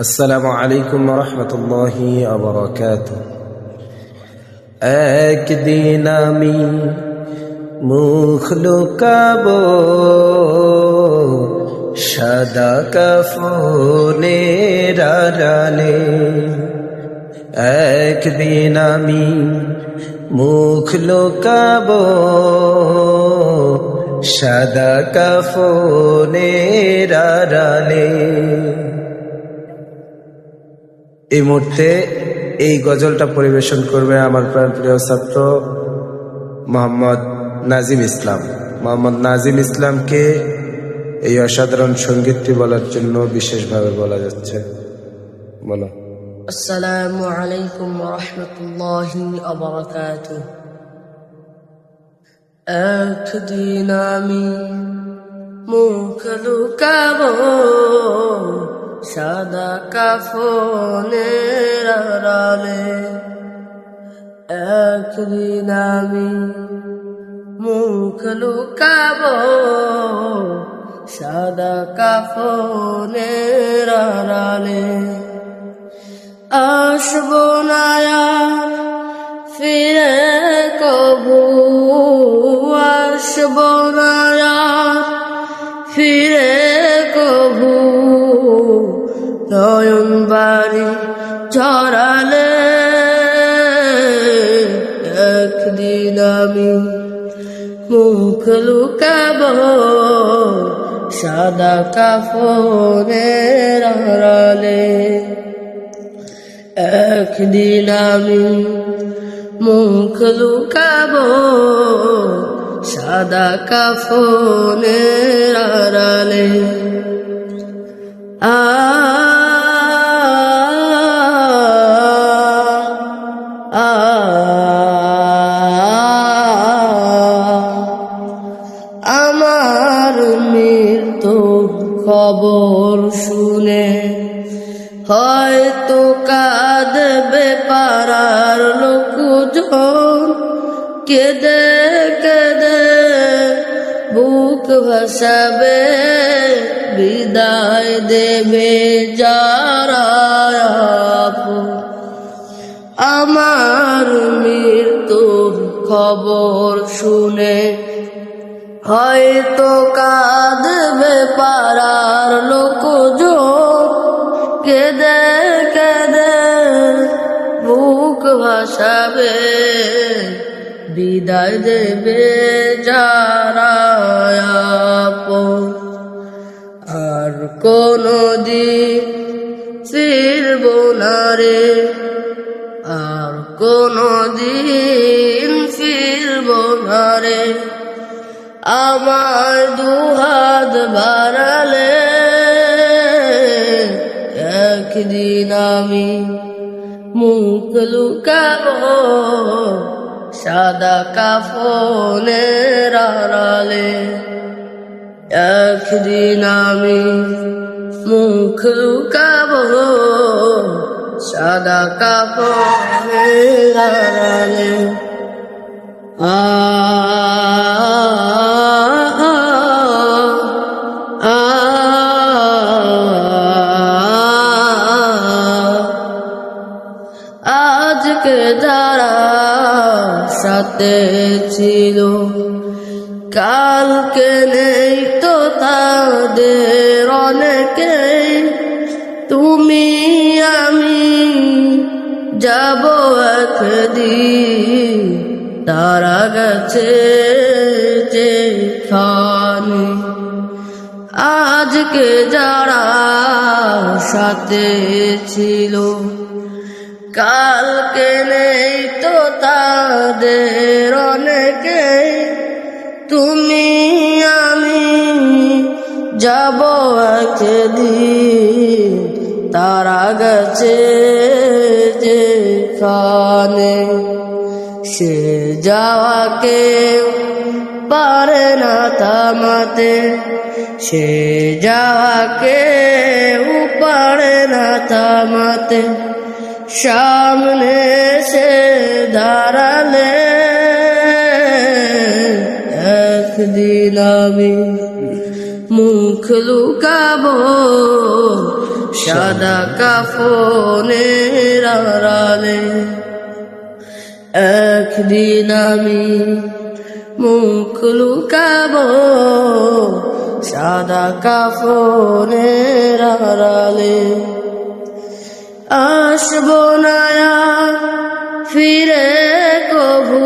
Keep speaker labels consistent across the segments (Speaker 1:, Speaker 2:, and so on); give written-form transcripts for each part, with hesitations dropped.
Speaker 1: আসসালামু আলাইকুম রহমতুল্লাহি ওয়া বারাকাতুহু। একদিন আমি মুখ লুকাবো সাদা কাফনের আড়ালে। একদিন আমি মুখ লুকাবো সাদা কাফনের আড়ালে। এই মুহূর্তে এই গজলটা পরিবেশন করবে আমার প্রিয় ছাত্র মোহাম্মদ নাজিম ইসলাম। মোহাম্মদ নাজিম ইসলামকে এই অসাধারণ সঙ্গীতটি বলার জন্য বিশেষভাবে বলা যাচ্ছে। বলো।
Speaker 2: আসসালামু আলাইকুম ওয়া রাহমাতুল্লাহি ওয়া বারাকাতুহু। একদিন আমি মুখ লুকাবো সাদা কাফনের আড়ালে। একদিন আমি মুখ লুকাবো সাদা কাফনের আড়ালে। আসবো না আর ফিরে কবু, আসবো না আর ফিরে কবু, নয়ন বাড়ি ঝরালে। একদিন আমি মুখ লুকাবো সাদা কাফনের আড়ালে। একদিন আমি মুখ লুকাবো সাদা কাফনের আড়ালে। আমার মৃত্যু খবর শুনে হয়তো কাঁদবে পাড়ার লোকজন, কেঁদে কেঁদে বুক ভাসাবে, বিদায় দেবে যারা আপন। আমার মৃত্যুর খবর শুনে হয়তো কাঁদবে পাড়ার লোকজন, কেঁদে কেঁদে বুক ভাসাবে, বিদায় দেবে যারা আপন। আর কোনদিন ফিরব না রে, আর কোনদিন ফিরব না রে, আমার দুহাত বাড়ালে। একদিন আমি মুখ লুকাবো সাদা কাফনের আড়ালে। একদিন আমি মুখ লুকাবো সাদা কাফনের আড়ালে। আজকে যারা সাথে ছিল কালকে নেই তো তাদের অনেকেই। তুমি আমি যাব একদিন তারা গেছে যেখানে। আজকে যারা সাথে ছিল কালকে নেই তো তাদের অনেকেই। তুমি আমি যাব একদিন তারা গেছে যেখানে। সে যাওয়াকে পারে না থামাতে, সে যাওয়াকে পারে না থামাতে, সামনে সে দাঁড়ালে। একদিন আমি মুখ লুকাবো সাদা কাফনের আড়ালে। একদিন আমি মুখ লুকাবো সাদা কাফনের আড়ালে। আসবো না আর ফিরে কভু,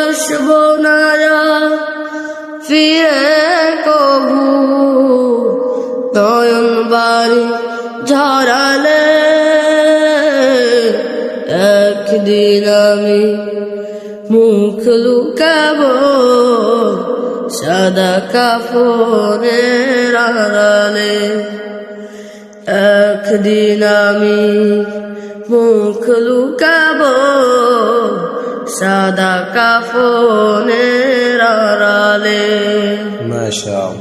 Speaker 2: আসবো না আর ফিরে কভু, নয়ন বাড়ি ঝরালে। একদিন আমি মুখ লুকাবো সাদা কাফনের আড়ালে। একদিন আমি মুখ লুকাবো সাদা কাফনের আড়ালে।
Speaker 1: মাশাআল্লাহ।